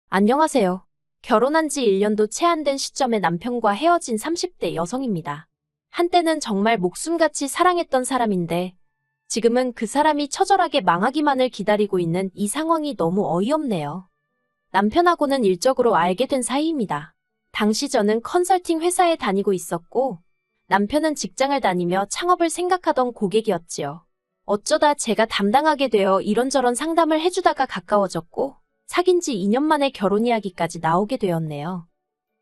안녕하세요. 결혼한 지 1년도 채 안 된 시점에 남편과 헤어진 30대 여성입니다. 한때는 정말 목숨같이 사랑했던 사람인데 지금은 그 사람이 처절하게 망하기만을 기다리고 있는 이 상황이 너무 어이없네요. 남편하고는 일적으로 알게 된 사이입니다. 당시 저는 컨설팅 회사에 다니고 있었고 남편은 직장을 다니며 창업을 생각하던 고객이었지요. 어쩌다 제가 담당하게 되어 이런저런 상담을 해주다가 가까워졌고 사귄 지 2년 만에 결혼 이야기까지 나오게 되었네요.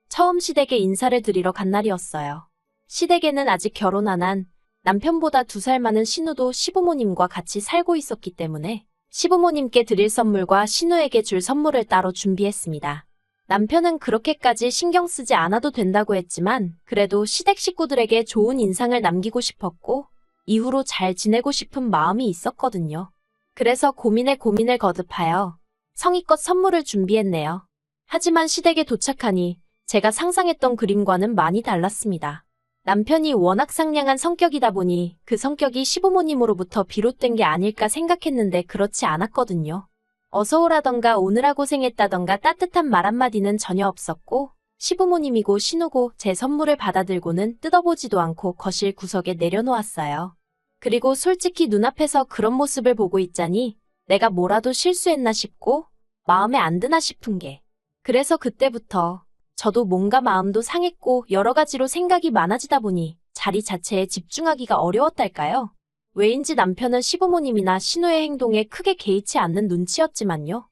처음 시댁에 인사를 드리러 간 날이었어요. 시댁에는 아직 결혼 안 한 남편보다 2살 많은 신우도 시부모님과 같이 살고 있었기 때문에 시부모님께 드릴 선물과 신우에게 줄 선물을 따로 준비했습니다. 남편은 그렇게까지 신경 쓰지 않아도 된다고 했지만 그래도 시댁 식구들에게 좋은 인상을 남기고 싶었고 이후로 잘 지내고 싶은 마음이 있었거든요. 그래서 고민에 고민을 거듭하여 성의껏 선물을 준비했네요. 하지만 시댁에 도착하니 제가 상상했던 그림과는 많이 달랐습니다. 남편이 워낙 상냥한 성격이다 보니 그 성격이 시부모님으로부터 비롯된 게 아닐까 생각했는데 그렇지 않았거든요. 어서 오라던가 오느라 고생했다던가 따뜻한 말 한마디는 전혀 없었고 시부모님이고 신우고 제 선물을 받아들고는 뜯어보지도 않고 거실 구석에 내려놓았어요. 그리고 솔직히 눈앞에서 그런 모습을 보고 있자니 내가 뭐라도 실수했나 싶고 마음에 안 드나 싶은 게 그래서 그때부터 저도 뭔가 마음도 상했고 여러 가지로 생각이 많아지다 보니 자리 자체에 집중하기가 어려웠달까요? 왜인지 남편은 시부모님이나 신우의 행동에 크게 개의치 않는 눈치였지만요.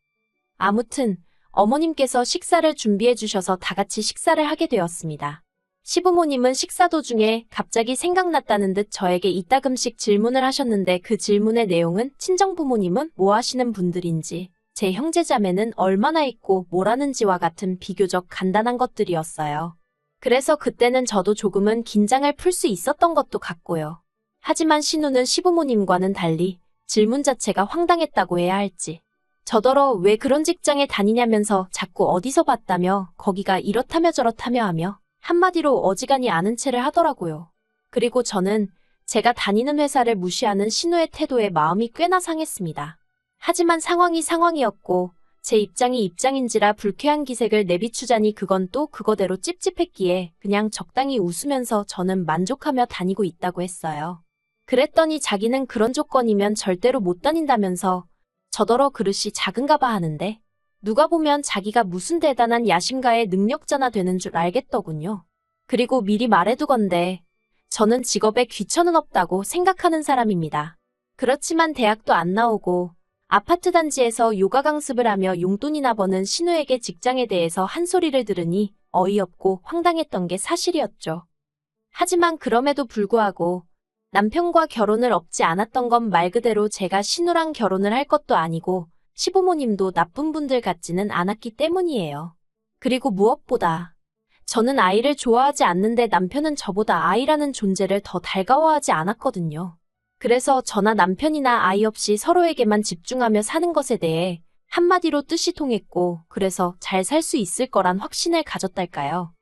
아무튼 어머님께서 식사를 준비해 주셔서 다 같이 식사를 하게 되었습니다. 시부모님은 식사 도중에 갑자기 생각났다는 듯 저에게 이따금씩 질문을 하셨는데 그 질문의 내용은 친정부모님은 뭐 하시는 분들인지, 제 형제자매는 얼마나 있고 뭘 하는지와 같은 비교적 간단한 것들이었어요. 그래서 그때는 저도 조금은 긴장을 풀 수 있었던 것도 같고요. 하지만 신우는 시부모님과는 달리 질문 자체가 황당했다고 해야 할지, 저더러 왜 그런 직장에 다니냐면서 자꾸 어디서 봤다며 거기가 이렇다며 저렇다며 하며 한마디로 어지간히 아는 체를 하더라고요. 그리고 저는 제가 다니는 회사를 무시하는 신우의 태도에 마음이 꽤나 상했습니다. 하지만 상황이 상황이었고 제 입장이 입장인지라 불쾌한 기색을 내비추자니 그건 또 그거대로 찝찝했기에 그냥 적당히 웃으면서 저는 만족하며 다니고 있다고 했어요. 그랬더니 자기는 그런 조건이면 절대로 못 다닌다면서 저더러 그릇이 작은가 봐 하는데 누가 보면 자기가 무슨 대단한 야심가의 능력자나 되는 줄 알겠더군요. 그리고 미리 말해두건대 저는 직업에 귀천은 없다고 생각하는 사람입니다. 그렇지만 대학도 안 나오고 아파트 단지에서 요가 강습을 하며 용돈이나 버는 신우에게 직장에 대해서 한 소리를 들으니 어이없고 황당했던 게 사실이었죠. 하지만 그럼에도 불구하고 남편과 결혼을 업지 않았던 건 말 그대로 제가 신우랑 결혼을 할 것도 아니고 시부모님도 나쁜 분들 같지는 않았기 때문이에요. 그리고 무엇보다 저는 아이를 좋아하지 않는데 남편은 저보다 아이라는 존재를 더 달가워하지 않았거든요. 그래서 저나 남편이나 아이 없이 서로에게만 집중하며 사는 것에 대해 한마디로 뜻이 통했고 그래서 잘 살 수 있을 거란 확신을 가졌달까요.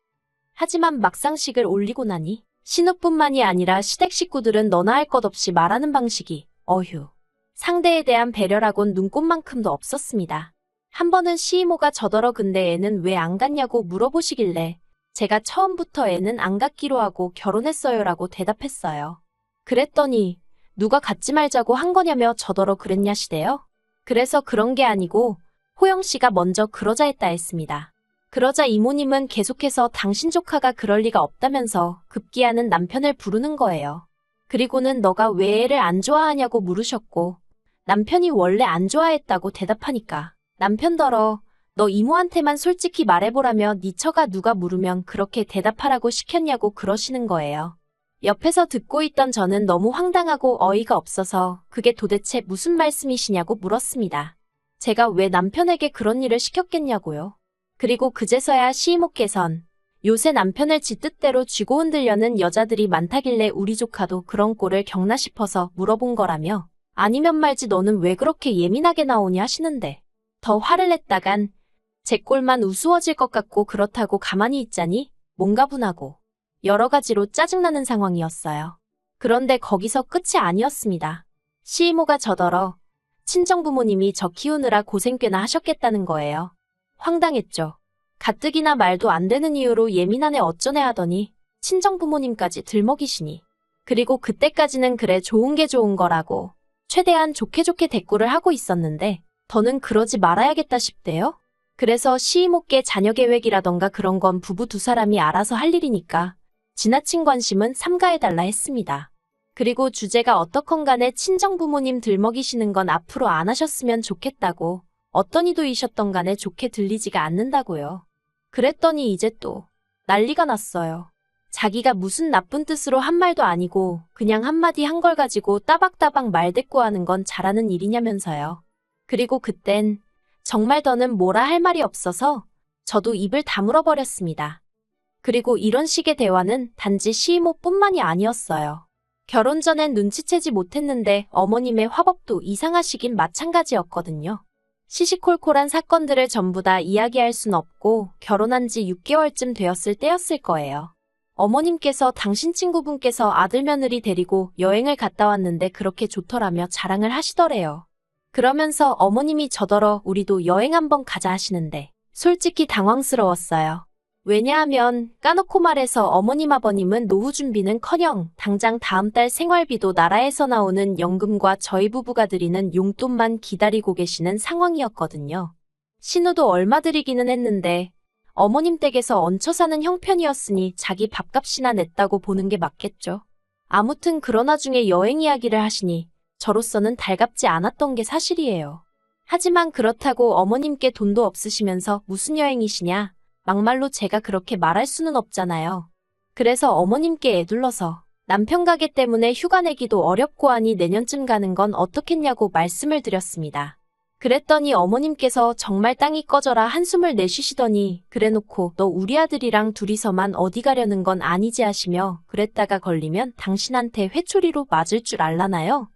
하지만 막상식을 올리고 나니 신우뿐만이 아니라 시댁 식구들은 너나 할 것 없이 말하는 방식이 어휴. 상대에 대한 배려라곤 눈꼽만큼도 없었습니다. 한 번은 시이모가 저더러 근데 애는 왜 안 갔냐고 물어보시길래 제가 처음부터 애는 안 갔기로 하고 결혼했어요라고 대답했어요. 그랬더니 누가 갖지 말자고 한 거냐며 저더러 그랬냐시대요. 그래서 그런 게 아니고 호영씨가 먼저 그러자 했다 했습니다. 그러자 이모님은 계속해서 당신 조카가 그럴 리가 없다면서 급기야는 남편을 부르는 거예요. 그리고는 너가 왜 애를 안 좋아하냐고 물으셨고 남편이 원래 안 좋아했다고 대답하니까 남편더러 너 이모한테만 솔직히 말해보라며 네 처가 누가 물으면 그렇게 대답하라고 시켰냐고 그러시는 거예요. 옆에서 듣고 있던 저는 너무 황당하고 어이가 없어서 그게 도대체 무슨 말씀이시냐고 물었습니다. 제가 왜 남편에게 그런 일을 시켰겠냐고요. 그리고 그제서야 시이모께선 요새 남편을 지 뜻대로 쥐고 흔들려는 여자들이 많다길래 우리 조카도 그런 꼴을 겪나 싶어서 물어본 거라며 아니면 말지 너는 왜 그렇게 예민하게 나오니 하시는데 더 화를 냈다간 제 꼴만 우스워질 것 같고 그렇다고 가만히 있자니 뭔가 분하고 여러 가지로 짜증나는 상황이었어요. 그런데 거기서 끝이 아니었습니다. 시이모가 저더러 친정부모님이 저 키우느라 고생 꽤나 하셨겠다는 거예요. 황당했죠. 가뜩이나 말도 안 되는 이유로 예민하네 어쩌네 하더니 친정 부모님까지 들먹이시니. 그리고 그때까지는 그래 좋은 게 좋은 거라고 최대한 좋게 좋게 대꾸를 하고 있었는데 더는 그러지 말아야겠다 싶대요. 그래서 시이모께 자녀 계획이라던가 그런 건 부부 두 사람이 알아서 할 일이니까 지나친 관심은 삼가해달라 했습니다. 그리고 주제가 어떻건 간에 친정 부모님 들먹이시는 건 앞으로 안 하셨으면 좋겠다고 어떤 이도이셨던 간에 좋게 들리지가 않는다고요. 그랬더니 이제 또 난리가 났어요. 자기가 무슨 나쁜 뜻으로 한 말도 아니고 그냥 한마디 한 걸 가지고 따박따박 말대꾸하는 건 잘하는 일이냐면서요. 그리고 그땐 정말 더는 뭐라 할 말이 없어서 저도 입을 다물어 버렸습니다. 그리고 이런 식의 대화는 단지 시이모뿐만이 아니었어요. 결혼 전엔 눈치채지 못했는데 어머님의 화법도 이상하시긴 마찬가지였거든요. 시시콜콜한 사건들을 전부 다 이야기할 순 없고 결혼한 지 6개월쯤 되었을 때였을 거예요. 어머님께서 당신 친구분께서 아들 며느리 데리고 여행을 갔다 왔는데 그렇게 좋더라며 자랑을 하시더래요. 그러면서 어머님이 저더러 우리도 여행 한번 가자 하시는데 솔직히 당황스러웠어요. 왜냐하면 까놓고 말해서 어머님 아버님은 노후 준비는커녕 당장 다음 달 생활비도 나라에서 나오는 연금과 저희 부부가 드리는 용돈만 기다리고 계시는 상황이었거든요. 신우도 얼마 드리기는 했는데 어머님 댁에서 얹혀 사는 형편이었으니 자기 밥값이나 냈다고 보는 게 맞겠죠. 아무튼 그런 와중에 여행 이야기를 하시니 저로서는 달갑지 않았던 게 사실이에요. 하지만 그렇다고 어머님께 돈도 없으시면서 무슨 여행이시냐? 막말로 제가 그렇게 말할 수는 없잖아요. 그래서 어머님께 애둘러서 남편 가게 때문에 휴가 내기도 어렵고 하니 내년쯤 가는 건 어떻겠냐고 말씀을 드렸습니다. 그랬더니 어머님께서 정말 땅이 꺼져라 한숨을 내쉬시더니 그래놓고 너 우리 아들이랑 둘이서만 어디 가려는 건 아니지 하시며 그랬다가 걸리면 당신한테 회초리로 맞을 줄 알라나요?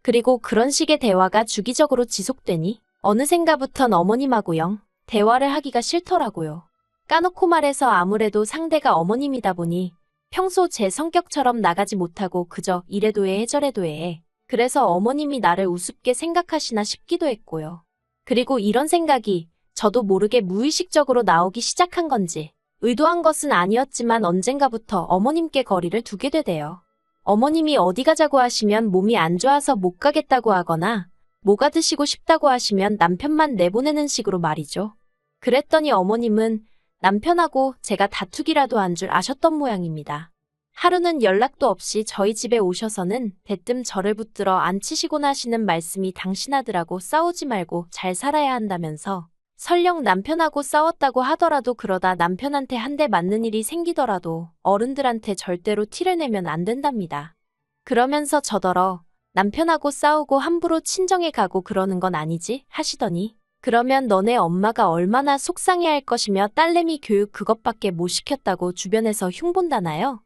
그리고 그런 식의 대화가 주기적으로 지속되니 어느샌가부턴 어머님하고 영 대화를 하기가 싫더라고요. 까놓고 말해서 아무래도 상대가 어머님이다 보니 평소 제 성격처럼 나가지 못하고 그저 이래도 해 저래도 해. 그래서 어머님이 나를 우습게 생각하시나 싶기도 했고요. 그리고 이런 생각이 저도 모르게 무의식적으로 나오기 시작한 건지 의도한 것은 아니었지만 언젠가부터 어머님께 거리를 두게 되대요. 어머님이 어디 가자고 하시면 몸이 안 좋아서 못 가겠다고 하거나 뭐가 드시고 싶다고 하시면 남편만 내보내는 식으로 말이죠. 그랬더니 어머님은 남편하고 제가 다투기라도 한 줄 아셨던 모양입니다. 하루는 연락도 없이 저희 집에 오셔서는 대뜸 저를 붙들어 앉히시곤 하시는 말씀이 당신 아들하고 싸우지 말고 잘 살아야 한다면서 설령 남편하고 싸웠다고 하더라도 그러다 남편한테 한 대 맞는 일이 생기더라도 어른들한테 절대로 티를 내면 안 된답니다. 그러면서 저더러 남편하고 싸우고 함부로 친정에 가고 그러는 건 아니지 하시더니 그러면 너네 엄마가 얼마나 속상해할 것이며 딸내미 교육 그것밖에 못 시켰다고 주변에서 흉본다나요?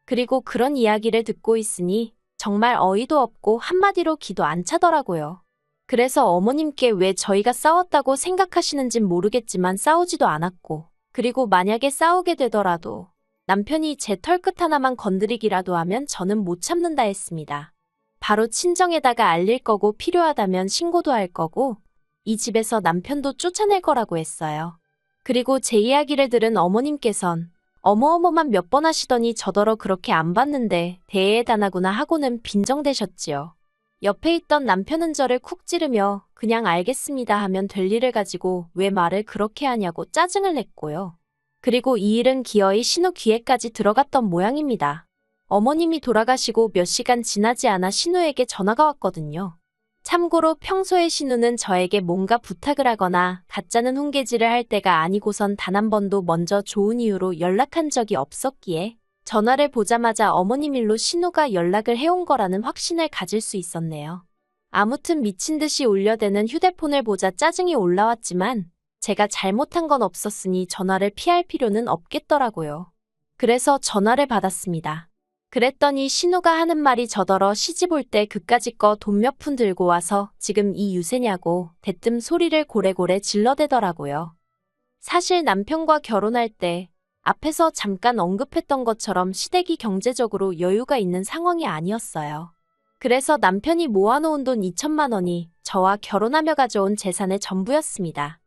그리고 그런 이야기를 듣고 있으니 정말 어이도 없고 한마디로 기도 안 차더라고요. 그래서 어머님께 왜 저희가 싸웠다고 생각하시는진 모르겠지만 싸우지도 않았고 그리고 만약에 싸우게 되더라도 남편이 제 털끝 하나만 건드리기라도 하면 저는 못 참는다 했습니다. 바로 친정에다가 알릴 거고 필요하다면 신고도 할 거고 이 집에서 남편도 쫓아낼 거라고 했어요. 그리고 제 이야기를 들은 어머님께선 어머어머만 몇 번 하시더니 저더러 그렇게 안 봤는데 대해다나구나 하고는 빈정대셨지요. 옆에 있던 남편은 저를 쿡 찌르며 그냥 알겠습니다 하면 될 일을 가지고 왜 말을 그렇게 하냐고 짜증을 냈고요. 그리고 이 일은 기어이 신우 귀에까지 들어갔던 모양입니다. 어머님이 돌아가시고 몇 시간 지나지 않아 신우에게 전화가 왔거든요. 참고로 평소에 신우는 저에게 뭔가 부탁을 하거나 가짜는 훈계질을 할 때가 아니고선 단 한 번도 먼저 좋은 이유로 연락한 적이 없었기에 전화를 보자마자 어머님 일로 신우가 연락을 해온 거라는 확신을 가질 수 있었네요. 아무튼 미친 듯이 울려대는 휴대폰을 보자 짜증이 올라왔지만 제가 잘못한 건 없었으니 전화를 피할 필요는 없겠더라고요. 그래서 전화를 받았습니다. 그랬더니 신우가 하는 말이 저더러 시집 올 때 그까짓 거 돈 몇 푼 들고 와서 지금 이 유세냐고 대뜸 소리를 고래고래 질러대더라고요. 사실 남편과 결혼할 때 앞에서 잠깐 언급했던 것처럼 시댁이 경제적으로 여유가 있는 상황이 아니었어요. 그래서 남편이 모아놓은 돈 2천만 원이 저와 결혼하며 가져온 재산의 전부였습니다.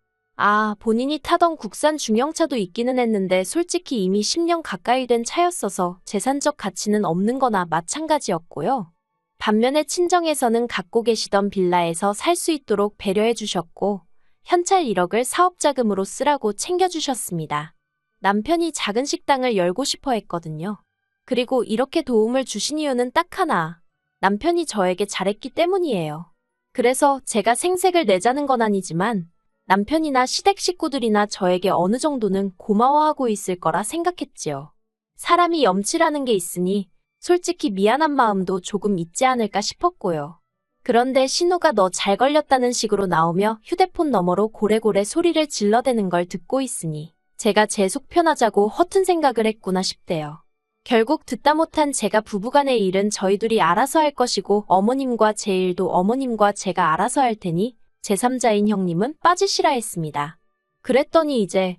본인이 타던 국산 중형차도 있기는 했는데 솔직히 이미 10년 가까이 된 차였어서 재산적 가치는 없는 거나 마찬가지였고요. 반면에 친정에서는 갖고 계시던 빌라에서 살 수 있도록 배려해 주셨고 현찰 1억을 사업자금으로 쓰라고 챙겨주셨습니다. 남편이 작은 식당을 열고 싶어 했거든요. 그리고 이렇게 도움을 주신 이유는 딱 하나. 남편이 저에게 잘했기 때문이에요. 그래서 제가 생색을 내자는 건 아니지만 남편이나 시댁 식구들이나 저에게 어느 정도는 고마워하고 있을 거라 생각했지요. 사람이 염치라는 게 있으니 솔직히 미안한 마음도 조금 있지 않을까 싶었고요. 그런데 신우가 너 잘 걸렸다는 식으로 나오며 휴대폰 너머로 고래고래 소리를 질러대는 걸 듣고 있으니 제가 제 속 편하자고 허튼 생각을 했구나 싶대요. 결국 듣다 못한 제가 부부간의 일은 저희 둘이 알아서 할 것이고 어머님과 제 일도 어머님과 제가 알아서 할 테니 제3자인 형님은 빠지시라 했습니다. 그랬더니 이제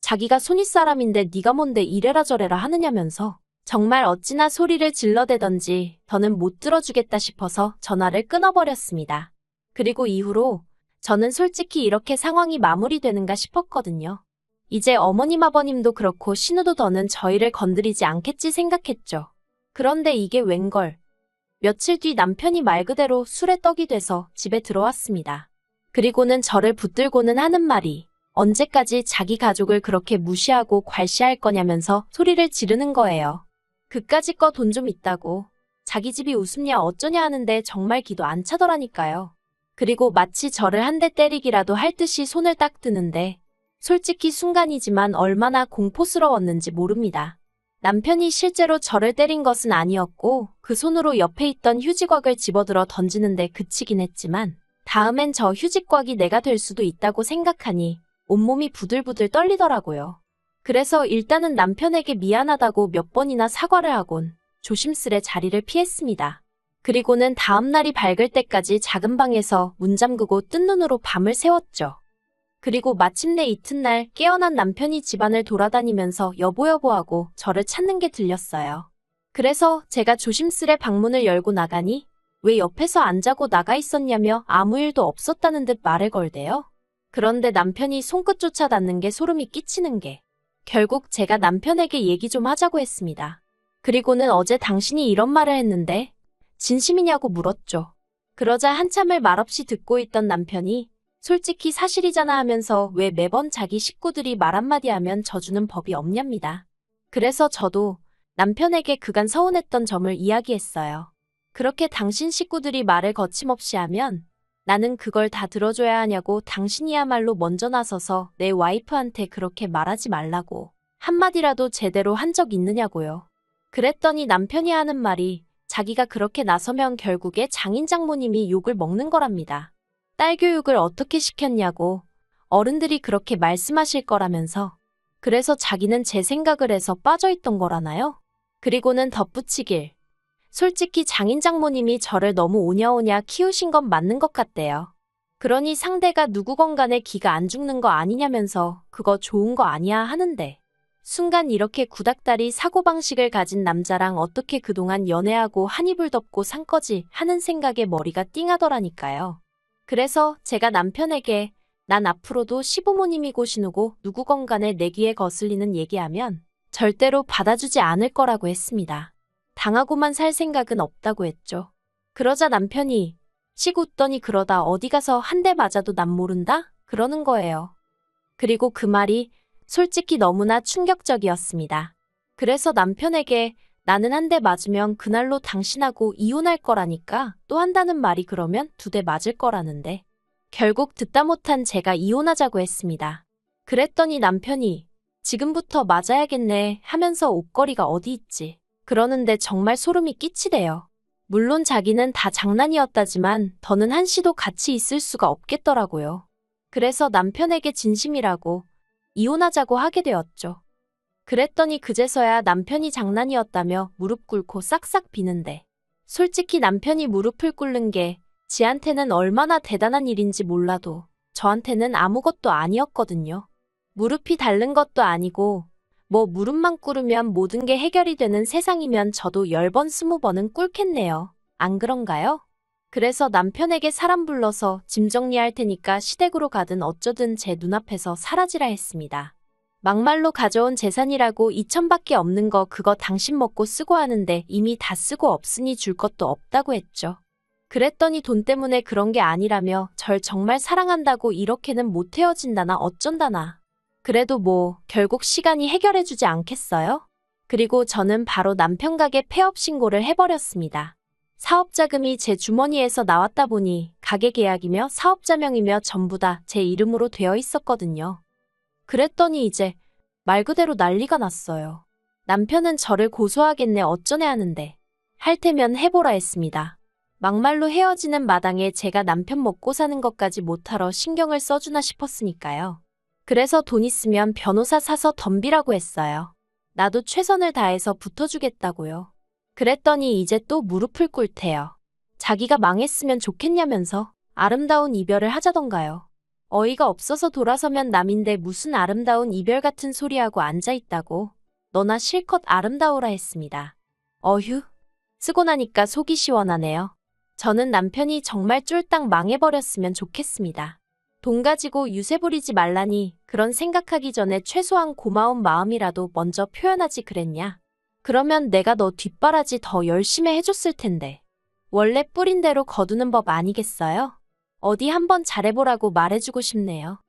자기가 손윗사람인데 네가 뭔데 이래라 저래라 하느냐면서 정말 어찌나 소리를 질러대던지 더는 못 들어주겠다 싶어서 전화를 끊어버렸습니다. 그리고 이후로 저는 솔직히 이렇게 상황이 마무리되는가 싶었거든요. 이제 어머님 아버님도 그렇고 신우도 더는 저희를 건드리지 않겠지 생각했죠. 그런데 이게 웬걸. 며칠 뒤 남편이 말 그대로 술에 떡이 돼서 집에 들어왔습니다. 그리고는 저를 붙들고는 하는 말이 언제까지 자기 가족을 그렇게 무시하고 괄시할 거냐면서 소리를 지르는 거예요. 그까짓 거 돈 좀 있다고. 자기 집이 우습냐 어쩌냐 하는데 정말 기도 안 차더라니까요. 그리고 마치 저를 한 대 때리기라도 할 듯이 손을 딱 드는데 솔직히 순간이지만 얼마나 공포스러웠는지 모릅니다. 남편이 실제로 저를 때린 것은 아니었고 그 손으로 옆에 있던 휴지곽을 집어들어 던지는데 그치긴 했지만 다음엔 저 휴지곽이 내가 될 수도 있다고 생각하니 온몸이 부들부들 떨리더라고요. 그래서 일단은 남편에게 미안하다고 몇 번이나 사과를 하곤 조심스레 자리를 피했습니다. 그리고는 다음 날이 밝을 때까지 작은 방에서 문 잠그고 뜬 눈으로 밤을 새웠죠. 그리고 마침내 이튿날 깨어난 남편이 집안을 돌아다니면서 여보여보하고 저를 찾는 게 들렸어요. 그래서 제가 조심스레 방문을 열고 나가니 왜 옆에서 안 자고 나가 있었냐며 아무 일도 없었다는 듯 말을 걸대요. 그런데 남편이 손끝조차 닿는 게 소름이 끼치는 게 결국 제가 남편에게 얘기 좀 하자고 했습니다. 그리고는 어제 당신이 이런 말을 했는데 진심이냐고 물었죠. 그러자 한참을 말없이 듣고 있던 남편이 솔직히 사실이잖아 하면서 왜 매번 자기 식구들이 말 한마디 하면 져주는 법이 없냐입니다. 그래서 저도 남편에게 그간 서운했던 점을 이야기했어요. 그렇게 당신 식구들이 말을 거침없이 하면 나는 그걸 다 들어줘야 하냐고 당신이야말로 먼저 나서서 내 와이프한테 그렇게 말하지 말라고 한마디라도 제대로 한 적 있느냐고요. 그랬더니 남편이 하는 말이 자기가 그렇게 나서면 결국에 장인 장모님이 욕을 먹는 거랍니다. 딸 교육을 어떻게 시켰냐고 어른들이 그렇게 말씀하실 거라면서 그래서 자기는 제 생각을 해서 빠져있던 거라나요? 그리고는 덧붙이길 솔직히 장인 장모님이 저를 너무 오냐오냐 키우신 건 맞는 것 같대요. 그러니 상대가 누구건 간에 기가 안 죽는 거 아니냐면서 그거 좋은 거 아니야 하는데 순간 이렇게 구닥다리 사고방식을 가진 남자랑 어떻게 그동안 연애하고 한 이불 덮고 산 거지 하는 생각에 머리가 띵하더라니까요. 그래서 제가 남편에게 난 앞으로도 시부모님이고 신우고 누구건 간에 내 귀에 거슬리는 얘기하면 절대로 받아주지 않을 거라고 했습니다. 당하고만 살 생각은 없다고 했죠. 그러자 남편이 씩 웃더니 그러다 어디 가서 한 대 맞아도 난 모른다? 그러는 거예요. 그리고 그 말이 솔직히 너무나 충격적이었습니다. 그래서 남편에게 나는 한 대 맞으면 그날로 당신하고 이혼할 거라니까 또 한다는 말이 그러면 2대 맞을 거라는데 결국 듣다 못한 제가 이혼하자고 했습니다. 그랬더니 남편이 지금부터 맞아야겠네 하면서 옷걸이가 어디 있지? 그러는데 정말 소름이 끼치대요. 물론 자기는 다 장난이었다지만 더는 한시도 같이 있을 수가 없겠더라고요. 그래서 남편에게 진심이라고 이혼하자고 하게 되었죠. 그랬더니 그제서야 남편이 장난이었다며 무릎 꿇고 싹싹 비는데 솔직히 남편이 무릎을 꿇는 게 지한테는 얼마나 대단한 일인지 몰라도 저한테는 아무것도 아니었거든요. 무릎이 닳는 것도 아니고 뭐 무릎만 꿇으면 모든 게 해결이 되는 세상이면 저도 10번 20번은 꿇겠네요. 안 그런가요? 그래서 남편에게 사람 불러서 짐 정리할 테니까 시댁으로 가든 어쩌든 제 눈앞에서 사라지라 했습니다. 막말로 가져온 재산이라고 2천밖에 없는 거 그거 당신 먹고 쓰고 하는데 이미 다 쓰고 없으니 줄 것도 없다고 했죠. 그랬더니 돈 때문에 그런 게 아니라며 절 정말 사랑한다고 이렇게는 못 헤어진다나 어쩐다나. 그래도 뭐 결국 시간이 해결해주지 않겠어요? 그리고 저는 바로 남편 가게 폐업 신고를 해버렸습니다. 사업자금이 제 주머니에서 나왔다 보니 가게 계약이며 사업자명이며 전부 다 제 이름으로 되어 있었거든요. 그랬더니 이제 말 그대로 난리가 났어요. 남편은 저를 고소하겠네 어쩌네 하는데 할 테면 해보라 했습니다. 막말로 헤어지는 마당에 제가 남편 먹고 사는 것까지 못하러 신경을 써주나 싶었으니까요. 그래서 돈 있으면 변호사 사서 덤비라고 했어요. 나도 최선을 다해서 붙어주겠다고요. 그랬더니 이제 또 무릎을 꿇대요. 자기가 망했으면 좋겠냐면서 아름다운 이별을 하자던가요. 어이가 없어서 돌아서면 남인데 무슨 아름다운 이별 같은 소리하고 앉아있다고. 너나 실컷 아름다우라 했습니다. 어휴, 쓰고 나니까 속이 시원하네요. 저는 남편이 정말 쫄딱 망해버렸으면 좋겠습니다. 돈 가지고 유세 부리지 말라니 그런 생각하기 전에 최소한 고마운 마음이라도 먼저 표현하지 그랬냐. 그러면 내가 너 뒷바라지 더 열심히 해줬을 텐데. 원래 뿌린 대로 거두는 법 아니겠어요? 어디 한번 잘해보라고 말해주고 싶네요.